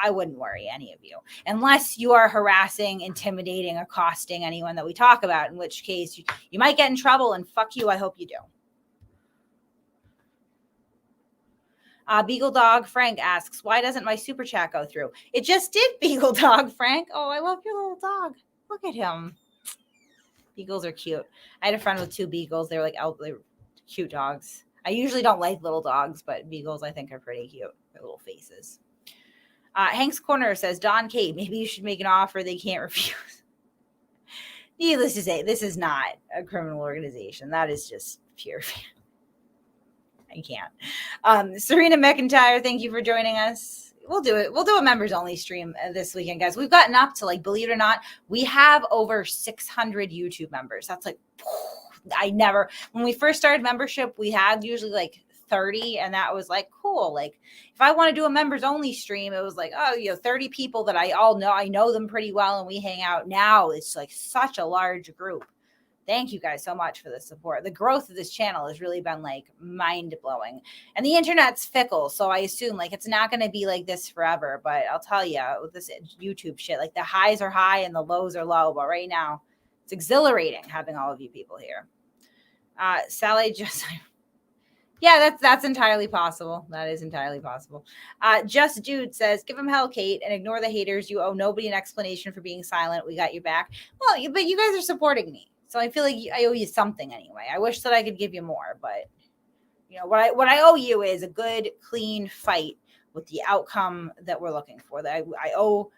I wouldn't worry any of you unless you are harassing, intimidating, accosting anyone that we talk about, in which case you might get in trouble, and fuck you. I hope you do. Beagle Dog Frank asks, why doesn't my super chat go through? It just did, Beagle Dog Frank. Oh, I love your little dog. Look at him. Beagles are cute. I had a friend with 2 beagles. They were cute dogs. I usually don't like little dogs, but beagles I think are pretty cute. Their little faces. Hank's Corner says, Don Kate, maybe you should make an offer they can't refuse. Needless to say, this is not a criminal organization. That is just pure. I can't. Serena McIntyre, thank you for joining us. We'll do it. We'll do a members only stream this weekend, guys. We've gotten up to, like, believe it or not, we have over 600 YouTube members. That's like, when we first started membership, we had usually like 30, and that was like cool. Like, if I want to do a members only stream, it was like, oh, 30 people that I know them pretty well, and we hang out. Now it's like such a large group. Thank you guys so much for the support. The growth of this channel has really been like mind blowing, and the internet's fickle. So I assume like it's not going to be like this forever, but I'll tell you with this YouTube shit, like the highs are high and the lows are low. But right now it's exhilarating having all of you people here. Sally just, yeah, that's entirely possible. That is entirely possible. Just Jude says, give them hell, Kate, and ignore the haters. You owe nobody an explanation for being silent. We got your back. Well, but you guys are supporting me. So I feel like I owe you something anyway. I wish that I could give you more, but what I owe you is a good, clean fight with the outcome that we're looking for. That I owe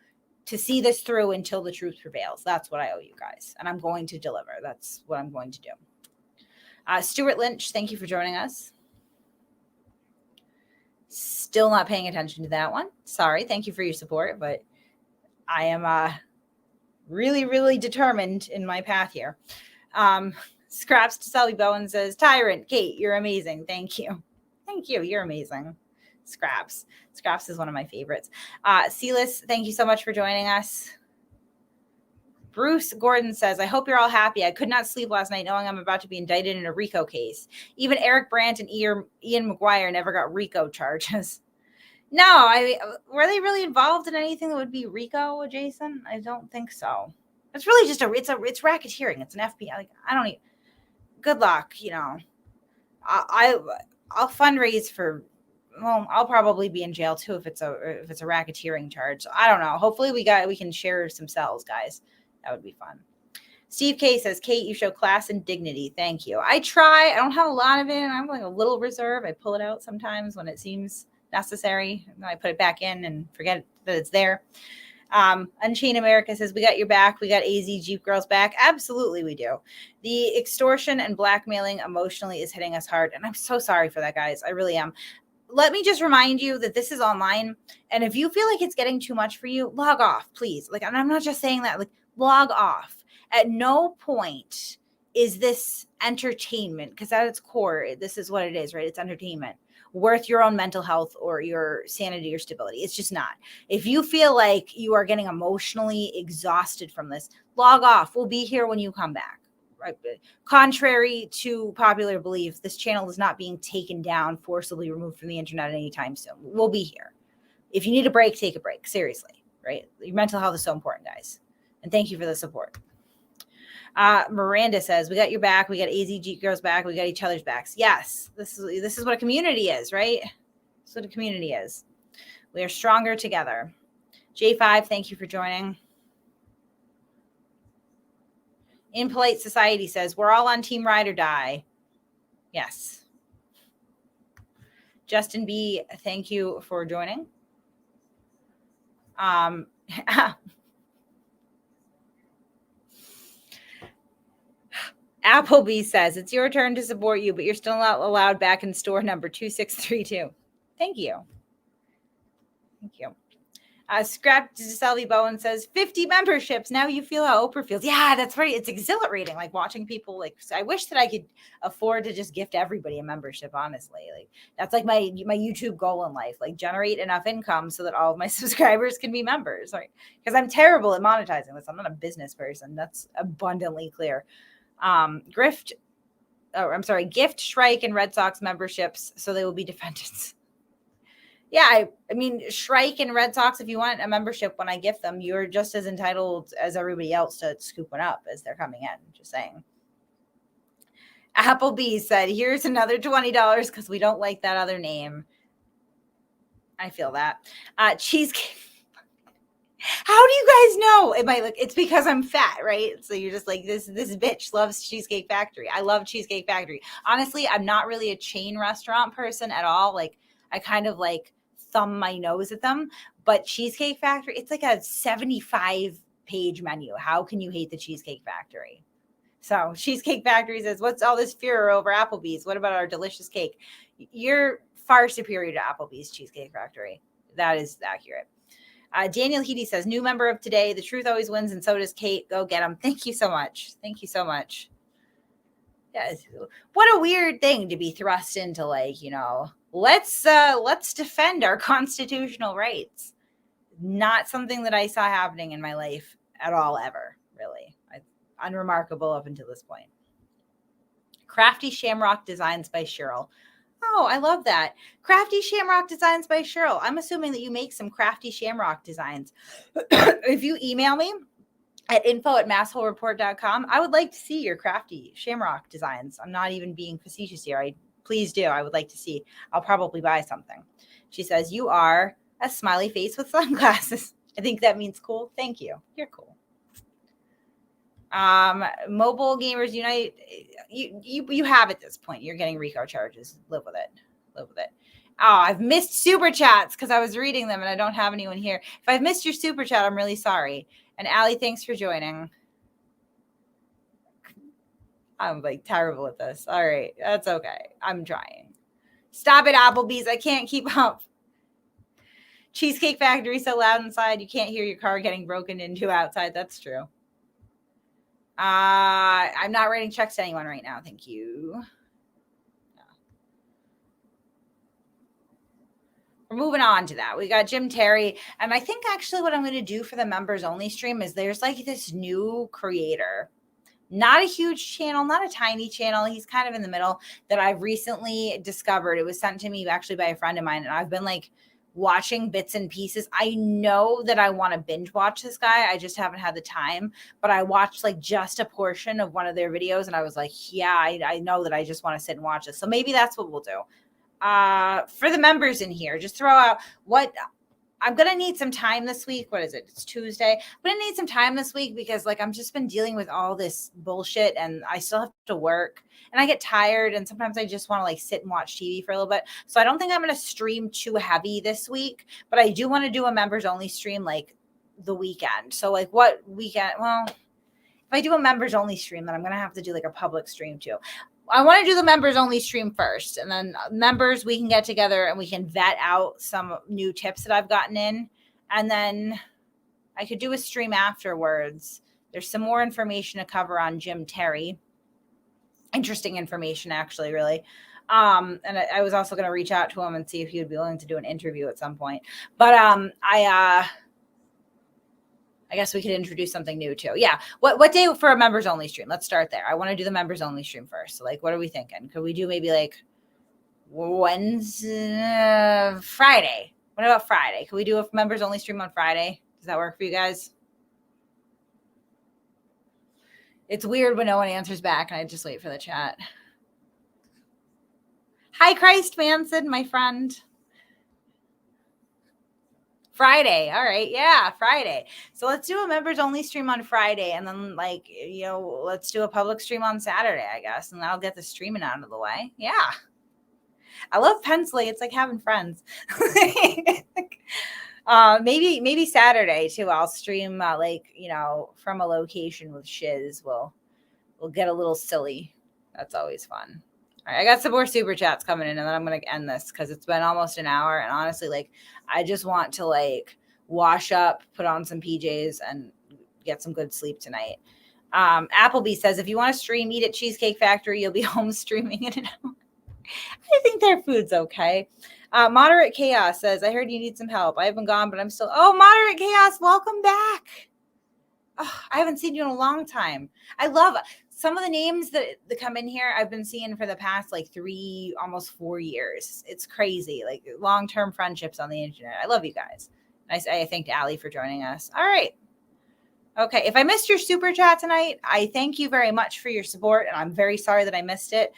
to see this through until the truth prevails. That's what I owe you guys, and I'm going to deliver. That's what I'm going to do. Stuart Lynch, thank you for joining us. Still not paying attention to that one. Sorry. Thank you for your support, but I am really, really determined in my path here. Scraps to Selby Bowen says, Tyrant, Kate, you're amazing. Thank you. Thank you. You're amazing. Scraps is one of my favorites. Silas, thank you so much for joining us. Bruce Gordon says, I hope you're all happy. I could not sleep last night knowing I'm about to be indicted in a RICO case. Even Eric Brandt and Ian McGuire never got RICO charges. No, were they really involved in anything that would be RICO adjacent? I don't think so. It's really just it's racketeering. It's an FBI. Like, I don't even, good luck. I'll fundraise for, well, I'll probably be in jail too if it's a racketeering charge. So I don't know. Hopefully we can share some cells, guys. That would be fun. Steve K says, Kate, you show class and dignity. Thank you. I try. I don't have a lot of it. I'm like a little reserve. I pull it out sometimes when it seems necessary. And I put it back in and forget that it's there. Unchained America says, we got your back. We got AZ Jeep Girls back. Absolutely we do. The extortion and blackmailing emotionally is hitting us hard. And I'm so sorry for that, guys. I really am. Let me just remind you that this is online. And if you feel like it's getting too much for you, log off, please. Like, and I'm not just saying that, like, log off. At no point is this entertainment, because at its core, this is what it is, right? It's entertainment, worth your own mental health or your sanity or stability. It's just not. If you feel like you are getting emotionally exhausted from this, log off. We'll be here when you come back. Right? Contrary to popular belief, this channel is not being taken down, forcibly removed from the internet anytime soon. We'll be here. If you need a break, take a break. Seriously, right? Your mental health is so important, guys. And thank you for the support. Miranda says, we got your back. We got AZ Jeep Girls back. We got each other's backs. Yes, this is what a community is, right? That's what a community is. We are stronger together. J5, thank you for joining. Impolite Society says, we're all on Team Ride or Die. Yes. Justin B, thank you for joining. Appleby says, it's your turn to support you, but you're still not allowed back in store number 2632. Thank you. Thank you. Scrap to Selby Bowen says, 50 memberships. Now you feel how Oprah feels. Yeah, that's right. It's exhilarating. Like watching people, like, I wish that I could afford to just gift everybody a membership, honestly. Like, that's like my YouTube goal in life, like generate enough income so that all of my subscribers can be members. Right? Because I'm terrible at monetizing this. I'm not a business person. That's abundantly clear. Gift, Shrike, and Red Sox memberships so they will be defendants. Yeah, I mean, Shrike and Red Sox, if you want a membership when I gift them, you're just as entitled as everybody else to scoop one up as they're coming in. Just saying. Applebee's said, here's another $20 because we don't like that other name. I feel that. Cheesecake. How do you guys know? It's because I'm fat, right? So you're just like, this bitch loves Cheesecake Factory. I love Cheesecake Factory. Honestly, I'm not really a chain restaurant person at all. Like, I kind of like thumb my nose at them, but Cheesecake Factory, it's like a 75-page menu. How can you hate the Cheesecake Factory? So Cheesecake Factory says, what's all this furor over Applebee's? What about our delicious cake? You're far superior to Applebee's Cheesecake Factory. That is accurate. Daniel Heedy says, new member of today. The truth always wins, and so does Kate. Go get them. Thank you so much. Thank you so much. Yeah, what a weird thing to be thrust into, like, let's defend our constitutional rights. Not something that I saw happening in my life at all, ever, really. Unremarkable up until this point. Crafty Shamrock Designs by Cheryl. Oh, I love that. Crafty Shamrock Designs by Cheryl. I'm assuming that you make some crafty shamrock designs. If you email me at info@massholereport.com, I would like to see your crafty shamrock designs. I'm not even being facetious here. Please do. I would like to see. I'll probably buy something. She says, you are a smiley face with sunglasses. I think that means cool. Thank you. You're cool. Mobile Gamers Unite, you have at this point. You're getting RICO charges. Live with it. Oh, I've missed super chats because I was reading them and I don't have anyone here. If I've missed your super chat, I'm really sorry. And Allie, thanks for joining. I'm like terrible at this. All right, that's okay. I'm trying. Stop it, Applebee's. I can't keep up. Cheesecake Factory so loud inside you can't hear your car getting broken into outside. That's true. I'm not writing checks to anyone right now. Thank you. No. We're moving on to that. We got Jim Terry. And I think actually what I'm going to do for the members only stream is there's like this new creator, not a huge channel, not a tiny channel. He's kind of in the middle that I've recently discovered. It was sent to me actually by a friend of mine. And I've been like watching bits and pieces. I know that I want to binge watch this guy. I just haven't had the time, but I watched like just a portion of one of their videos and I was like, yeah, I know that I just want to sit and watch this. So maybe that's what we'll do. For the members in here, just throw out what I'm going to need some time this week. What is it? It's Tuesday. I'm going to need some time this week because like I'm just been dealing with all this bullshit and I still have to work and I get tired and sometimes I just want to like sit and watch TV for a little bit. So I don't think I'm going to stream too heavy this week, but I do want to do a members only stream like the weekend. So like what weekend? Well, if I do a members only stream, then I'm going to have to do like a public stream too. I want to do the members only stream first and then members, we can get together and we can vet out some new tips that I've gotten in. And then I could do a stream afterwards. There's some more information to cover on Jim Terry. Interesting information, actually, really. And I was also going to reach out to him and see if he would be willing to do an interview at some point. But I guess we could introduce something new too. Yeah. What day for a members only stream? Let's start there. I want to do the members only stream first. So like, what are we thinking? Could we do maybe like Wednesday, Friday? What about Friday? Could we do a members only stream on Friday? Does that work for you guys? It's weird when no one answers back and I just wait for the chat. Hi, Christ Manson, my friend. Friday. All right. Yeah, Friday. So let's do a members only stream on Friday. And then like, let's do a public stream on Saturday, I guess. And that'll get the streaming out of the way. Yeah. I love penciling. It's like having friends. Maybe Saturday too. I'll stream from a location with Shiz. We'll get a little silly. That's always fun. All right, I got some more super chats coming in and then I'm going to end this because it's been almost an hour. And honestly, like, I just want to like wash up, put on some PJs and get some good sleep tonight. Applebee says, if you want to stream, eat at Cheesecake Factory, you'll be home streaming in an hour. I think their food's okay. Moderate Chaos says, I heard you need some help. I haven't gone, but I'm still. Oh, Moderate Chaos, welcome back. Oh, I haven't seen you in a long time. I love some of the names that come in here. I've been seeing for the past like 3, almost 4 years. It's crazy. Like long-term friendships on the internet. I love you guys. I thanked Allie for joining us. All right. Okay. If I missed your super chat tonight, I thank you very much for your support. And I'm very sorry that I missed it.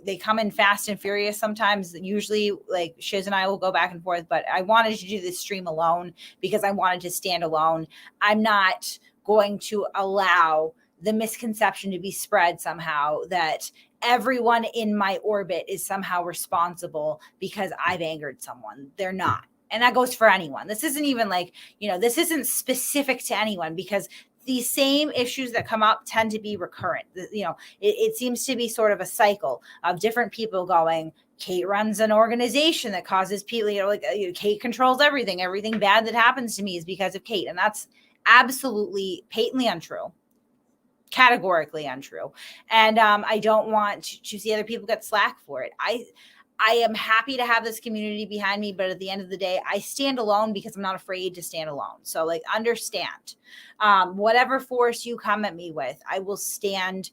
They come in fast and furious sometimes. Usually like Shiz and I will go back and forth, but I wanted to do this stream alone because I wanted to stand alone. I'm not going to allow the misconception to be spread somehow that everyone in my orbit is somehow responsible because I've angered someone. They're not. And that goes for anyone. This isn't even like, this isn't specific to anyone because these same issues that come up tend to be recurrent. It seems to be sort of a cycle of different people going, Kate runs an organization that causes people, Kate controls everything. Everything bad that happens to me is because of Kate. And that's absolutely patently untrue. Categorically untrue. And I don't want to see other people get slack for it. I am happy to have this community behind me, but at the end of the day, I stand alone because I'm not afraid to stand alone. So understand, whatever force you come at me with, I will stand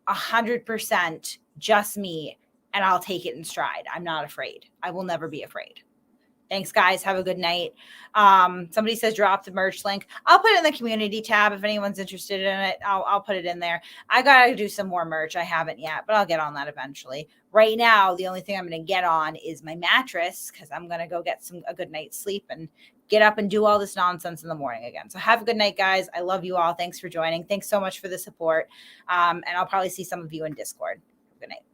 100% just me, and I'll take it in stride. I'm not afraid. I will never be afraid. Thanks, guys. Have a good night. Somebody says drop the merch link. I'll put it in the community tab if anyone's interested in it. I'll put it in there. I got to do some more merch. I haven't yet, but I'll get on that eventually. Right now, the only thing I'm going to get on is my mattress because I'm going to go get a good night's sleep and get up and do all this nonsense in the morning again. So have a good night, guys. I love you all. Thanks for joining. Thanks so much for the support. And I'll probably see some of you in Discord. Good night.